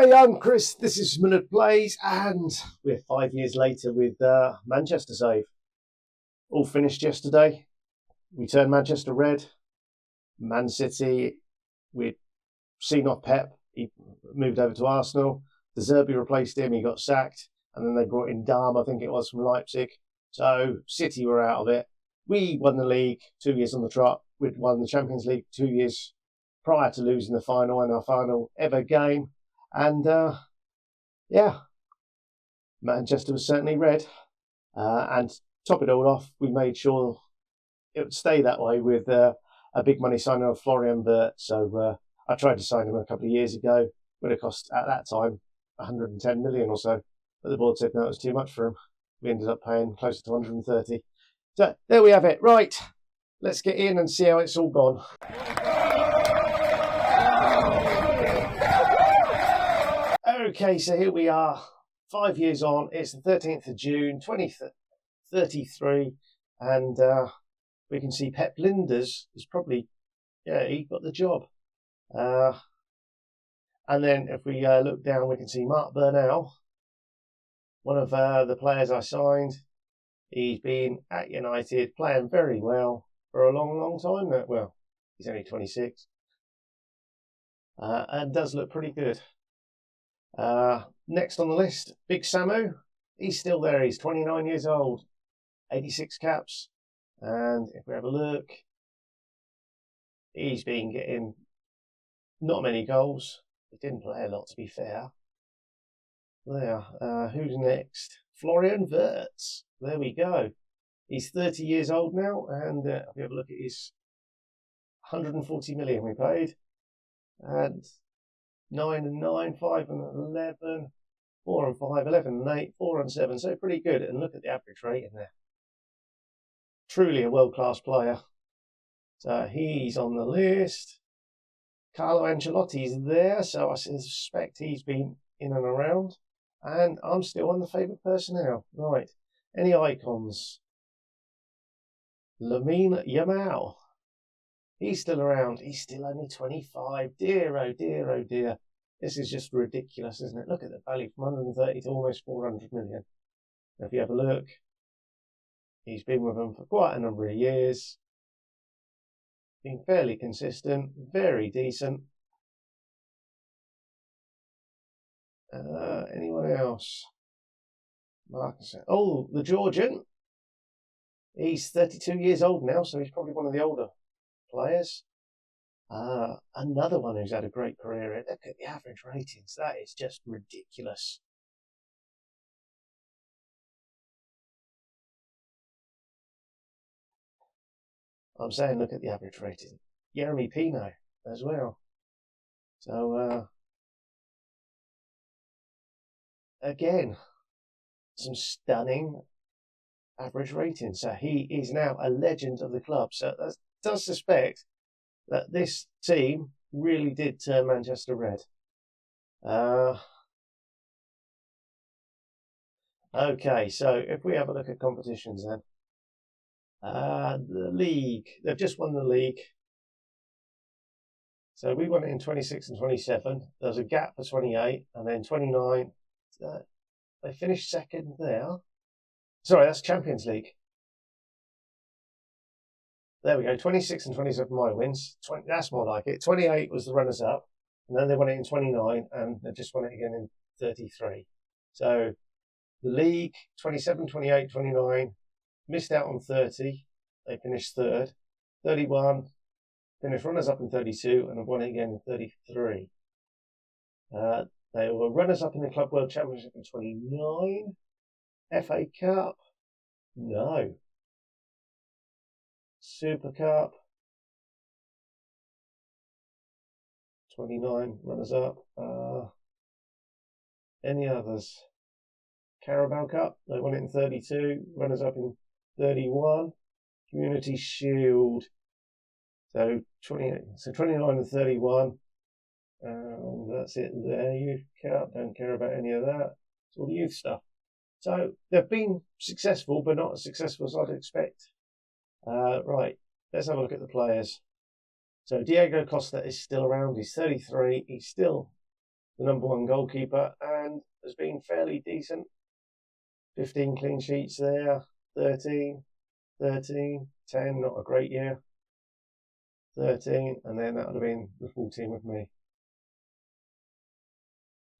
Hi, I'm Chris. This is Minute Plays, and we're 5 years later with Manchester save. All finished yesterday. We turned Manchester red. Man City, we'd seen off Pep. He moved over to Arsenal. De Zerbi replaced him. He got sacked. And then they brought in Dahm, I think it was, from Leipzig. So City were out of it. We won the league 2 years on the trot. We'd won the Champions League 2 years prior to losing the final in our final ever game. And yeah, Manchester was certainly red. And to top it all off, we made sure it would stay that way with a big money signing of Florian Wirtz. So I tried to sign him a couple of years ago. Would have cost at that time 110 million or so. But the board said no, it was too much for him. We ended up paying closer to 130. So there we have it. Right, let's get in and see how it's all gone. Okay, so here we are, 5 years on. It's the 13th of June, 2033, and we can see Pep Linders is probably, he got the job. And then if we look down, we can see Mark Burnell, one of the players I signed. He's been at United, playing very well for a long, long time now. Well, he's only 26, and does look pretty good. Next on the list, Big Samu. He's still there. He's 29 years old, 86 caps. And if we have a look, he's been getting not many goals. He didn't play a lot, to be fair. There. Who's next? Florian Wirtz. There we go. He's 30 years old now. And if we have a look at his 140 million we paid. And 9 and 9, 5 and 11, 4 and 5, 11 and 8, 4 and 7. So pretty good. And look at the average rating there. Truly a world-class player. So he's on the list. Carlo Ancelotti's there. So I suspect he's been in and around. And I'm still on the favourite personnel. Right. Any icons? Lamine Yamal. He's still around. He's still only 25. Dear, oh dear, oh dear. This is just ridiculous, isn't it? Look at the value from 130 to almost 400 million. If you have a look, he's been with them for quite a number of years. Been fairly consistent, very decent. Anyone else? Marcus. Oh, the Georgian. He's 32 years old now, so he's probably one of the older players. Another one who's had a great career. Look at the average ratings. That is just ridiculous. I'm saying look at the average rating. Jeremy Pino as well. So, again, some stunning average ratings. So he is now a legend of the club. So that does suspect that this team really did turn Manchester red. Okay, so if we have a look at competitions then. The league, they've just won the league. So we won it in 26 and 27. There's a gap for 28 and then 29. They finished second there. Sorry, that's Champions League. There we go, 26 and 27 my wins. That's more like it. 28 was the runners-up, and then they won it in 29, and they just won it again in 33. So the league, 27, 28, 29, missed out on 30. They finished third. 31, finished runners-up in 32, and have won it again in 33. They were runners-up in the Club World Championship in 29. FA Cup, no. Super Cup, 29 runners-up. Any others? Carabao Cup, they won it in 32. Runners-up in 31. Community Shield, so 28. So 29 and 31. That's it there. Youth Cup, don't care about any of that. It's all the youth stuff. So they've been successful, but not as successful as I'd expect. Right, let's have a look at the players. So Diego Costa is still around. He's 33. He's still the #1 goalkeeper, and has been fairly decent. 15 clean sheets there, 13, 13, 10, not a great year. 13, and then that would have been the full team with me.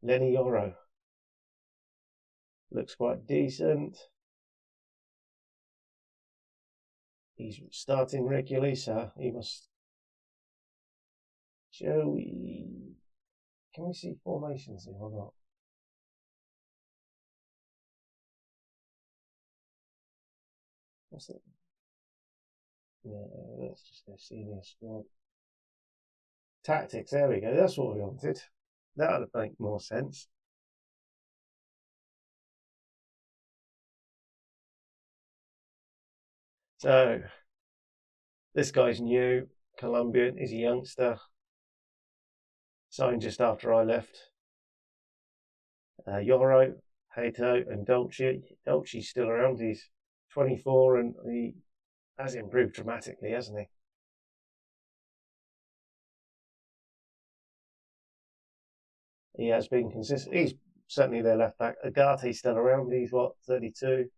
Lenny Yoro looks quite decent. He's starting regularly, so he must. Joey, can we see formations here or not? What's it? No, let's just go senior squad. Tactics, there we go. That's what we wanted. That would make more sense. So, this guy's new, Colombian, he's a youngster. Signed just after I left. Yoro, Hato, and Dolce. Dolce's still around. He's 24 and he has improved dramatically, hasn't he? He has been consistent. He's certainly their left back. Agate's still around. He's what, 32?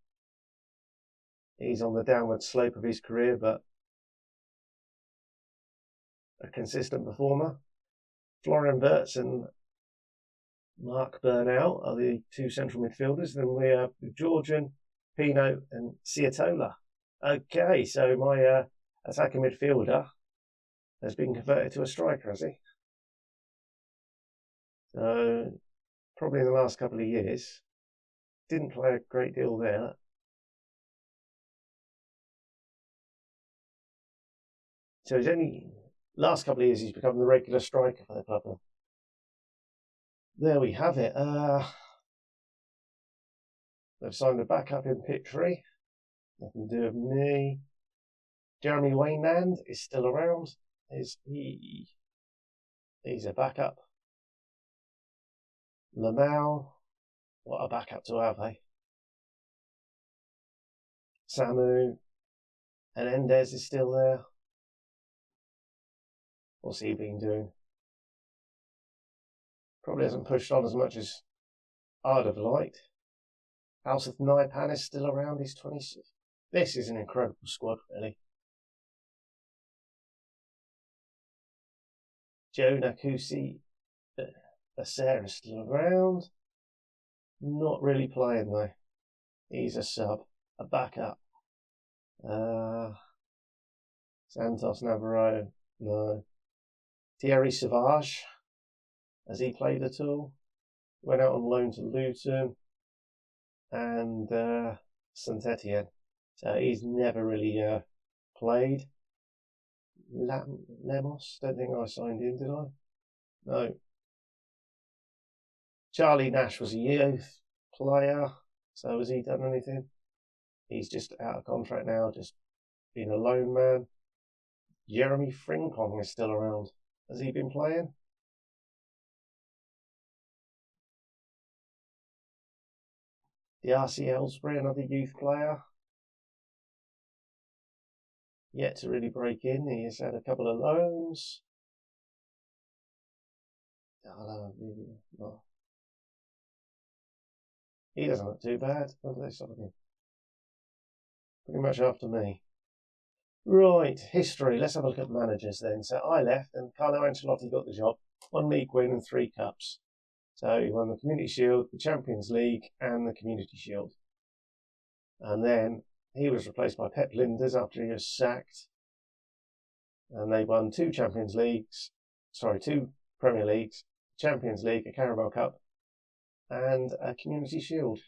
He's on the downward slope of his career, but a consistent performer. Florian Wirtz and Mark Burnout are the two central midfielders. Then we have Georgian, Pino, and Ciatola. Okay, so my attacking midfielder has been converted to a striker, has he? So, probably in the last couple of years. Didn't play a great deal there. So he's only, last couple of years, he's become the regular striker for the club. There we have it. They've signed a backup in Pitry. Nothing to do with me. Jeremy Wainland is still around. He's a backup. Lamau, what a backup to have, eh? Samu, and Endez is still there. What's he been doing? Probably hasn't pushed on as much as I'd have liked. House of Naipan is still around. He's 26. This is an incredible squad, really. Joe Nakusi, Sarah still around. Not really playing though. He's a sub, a backup. Santos Navarro, no. Thierry Sauvage, has he played at all? Went out on loan to Luton and Saint Etienne. So he's never really played. Lemos, don't think I signed in, did I? No. Charlie Nash was a youth player, so has he done anything? He's just out of contract now, just being a lone man. Jeremy Frimpong is still around. Has he been playing? D'Arcy Ellsbury, another youth player. Yet to really break in. He has had a couple of loans. No. He doesn't look too bad. When do they sign him? Pretty much after me. Right, history. Let's have a look at managers then. So I left and Carlo Ancelotti got the job. 1 league win and 3 cups. So he won the Community Shield, the Champions League and the Community Shield. And then he was replaced by Pep Linders after he was sacked. And they won 2 Champions Leagues, 2 Premier Leagues, Champions League, a Carabao Cup and a Community Shield.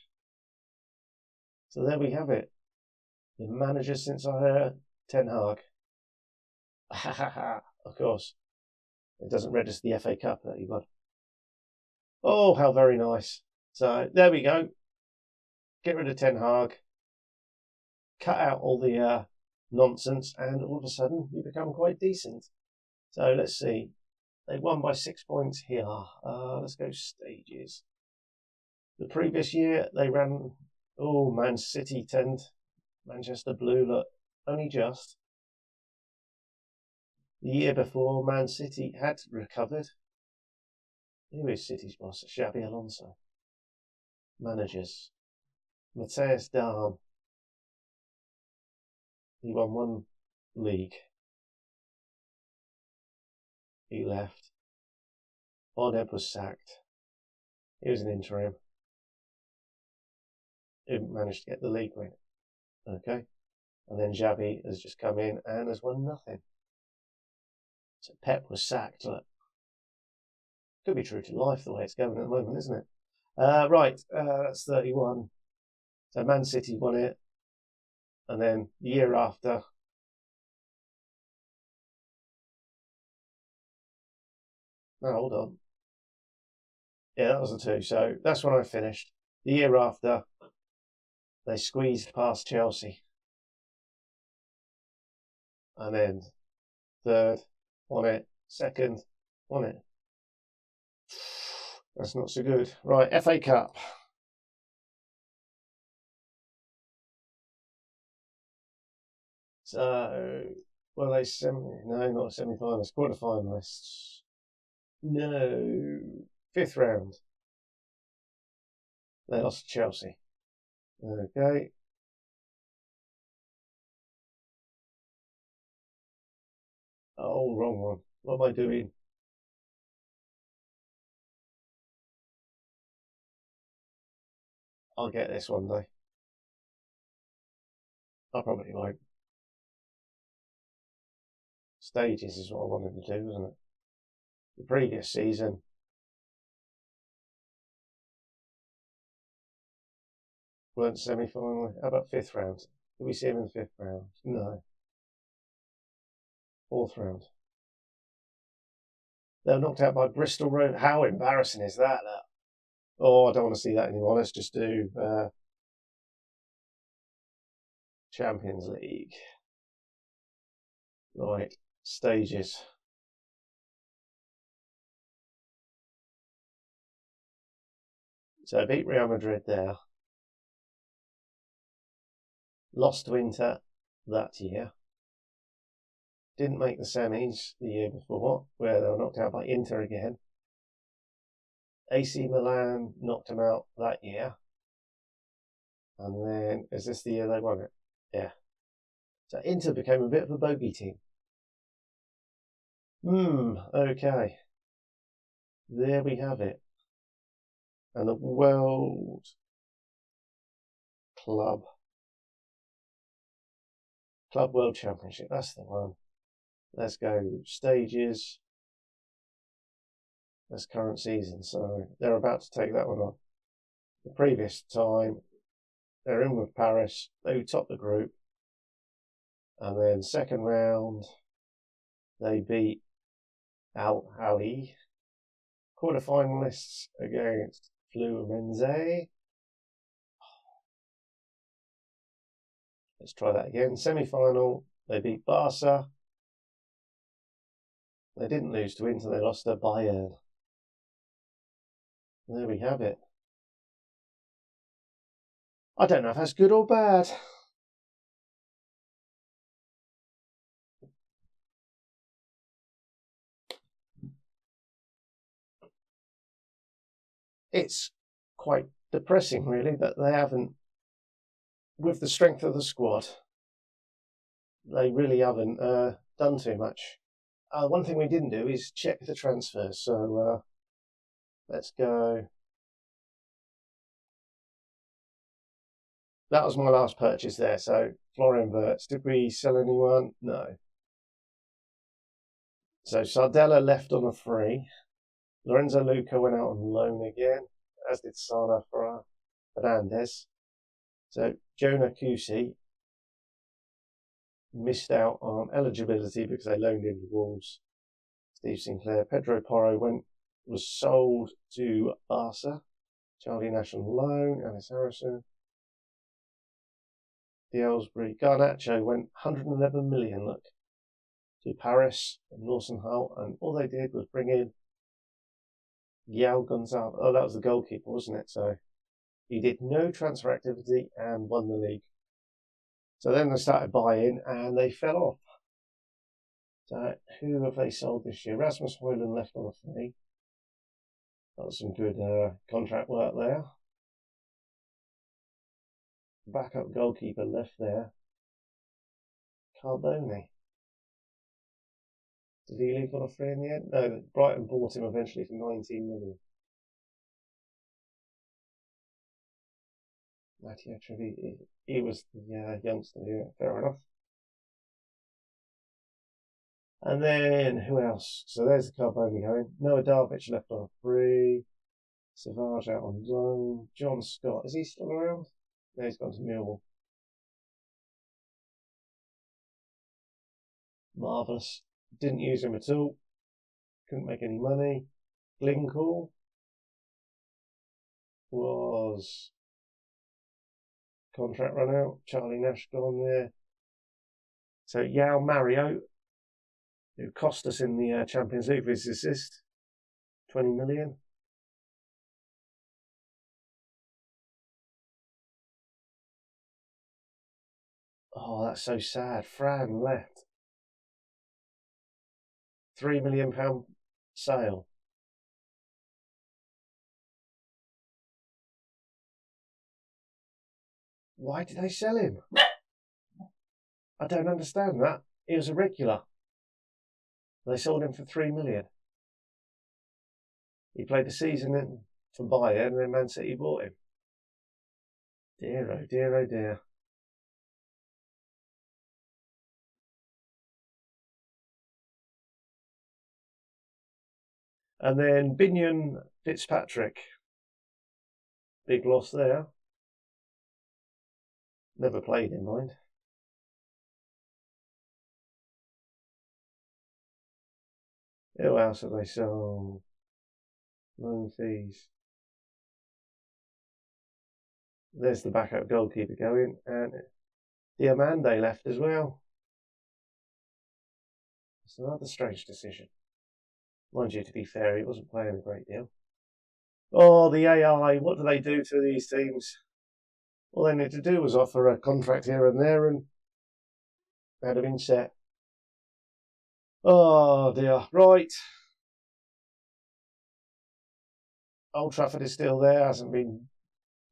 So there we have it. The manager since I heard Ten Hag. Of course. It doesn't register the FA Cup that he won. Oh, how very nice. So there we go. Get rid of Ten Hag. Cut out all the nonsense, and all of a sudden you become quite decent. So let's see. They won by 6 points here. Let's go stages. The previous year they ran. Oh, Man City 10. Manchester Blue, look, only just. The year before, Man City had recovered. Who is City's boss? Xabi Alonso. Managers. Matthias Dahm. He won one league. He left. Boneb was sacked. He was an interim. Didn't manage to get the league win. Okay. And then Xabi has just come in and has won nothing. So Pep was sacked. Look. Could be true to life the way it's going at the moment, isn't it? Right, that's 31. So Man City won it. And then the year after, no, hold on. Yeah, that was the 2. So that's when I finished. The year after, they squeezed past Chelsea. And then 3rd, won it. 2nd, won it. That's not so good. Right, FA Cup. So, well, they no, not semi-finalists, quarter-finalists. No, 5th round. They lost to Chelsea. Okay. Oh, wrong one. What am I doing? I'll get this one though. I probably won't. Stages is what I wanted to do, wasn't it? The previous season. Weren't semi-final. How about 5th round? Did we see him in the 5th round? No. 4th round. They were knocked out by Bristol Road. How embarrassing is that? Oh, I don't want to see that anymore. Let's just do Champions League. Right, stages. So I beat Real Madrid there. Lost to Inter that year. Didn't make the semis the year before, where they were knocked out by Inter again. AC Milan knocked them out that year. And then, is this the year they won it? Yeah. So Inter became a bit of a bogey team. Okay. There we have it. And the World Club World Championship, that's the one. Let's go stages. That's current season, so they're about to take that one on. The previous time, they're in with Paris, they topped the group. And then 2nd round, they beat Al Ahly. Quarter-finalists against Fluminense. Let's try that again. Semi-final, they beat Barca. They didn't lose to Inter, they lost to Bayern. There we have it. I don't know if that's good or bad. It's quite depressing, really, that they haven't, with the strength of the squad, they really haven't done too much. One thing we didn't do is check the transfers, so let's go. That was my last purchase there, so Florian Wirtz. Did we sell anyone? No. So Sardella left on a free. Lorenzo Luca went out on loan again, as did Sana Fernandez. So Jonah Kusi missed out on eligibility because they loaned into Wolves. Steve Sinclair. Pedro Porro was sold to Barca. Charlie Nash on loan. Alice Harrison. The Aylesbury. Garnacho went 111 million, look, to Paris and Lawson Hull, and all they did was bring in Yao Gonzalez. Oh, that was the goalkeeper, wasn't it? So he did no transfer activity and won the league. So then they started buying and they fell off. So who have they sold this year? Rasmus Højlund left on a free. Got some good contract work there. Backup goalkeeper left there. Carboni. Did he leave on a free in the end? No, Brighton bought him eventually for 19 million. Matteo Trevi, he was the youngster here, fair enough. And then, who else? So there's the Carboni going. Noah Darvic left on a free. Savage out on loan. John Scott, is he still around? No, he's gone to Millwall. Marvellous. Didn't use him at all. Couldn't make any money. Glencore was contract run out. Charlie Nash gone there. So Yao Mario, who cost us in the Champions League with his assist, 20 million. Oh, that's so sad. Fran left. £3 million sale. Why did they sell him? I don't understand that. He was a regular. They sold him for £3 million. He played the season in for Bayern and then Man City bought him. Dear, oh dear, oh dear. And then Binion Fitzpatrick. Big loss there. Never played in mind. Who else have they sold? Loan fees. There's the backup goalkeeper going, and Diamande left as well. It's another strange decision. Mind you, to be fair, he wasn't playing a great deal. Oh, the AI, what do they do to these teams? All they need to do was offer a contract here and there, and they'd have been set. Oh dear, right. Old Trafford is still there, hasn't been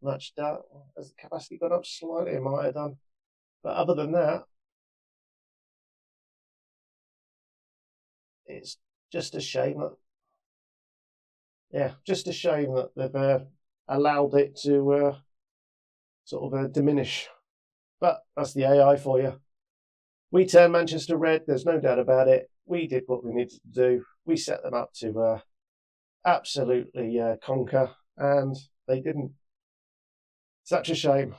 much done. Has the capacity gone up slightly? It might have done. But other than that, it's just a shame that, just a shame that they've allowed it to sort of diminish. But that's the AI for you. We turned Manchester red, there's no doubt about it. We did what we needed to do. We set them up to absolutely conquer, and they didn't. Such a shame.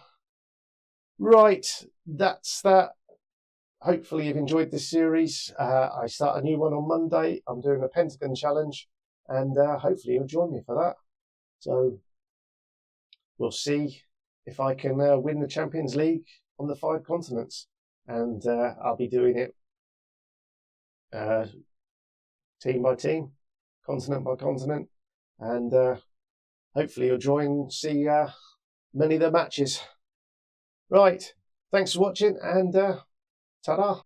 Right, that's that. Hopefully you've enjoyed this series. I start a new one on Monday. I'm doing a Pentagon challenge, and hopefully you'll join me for that. So we'll see if I can win the Champions League on the 5 continents, and I'll be doing it team by team, continent by continent, and hopefully you'll join, see many of the matches. Right, thanks for watching, and ta-da.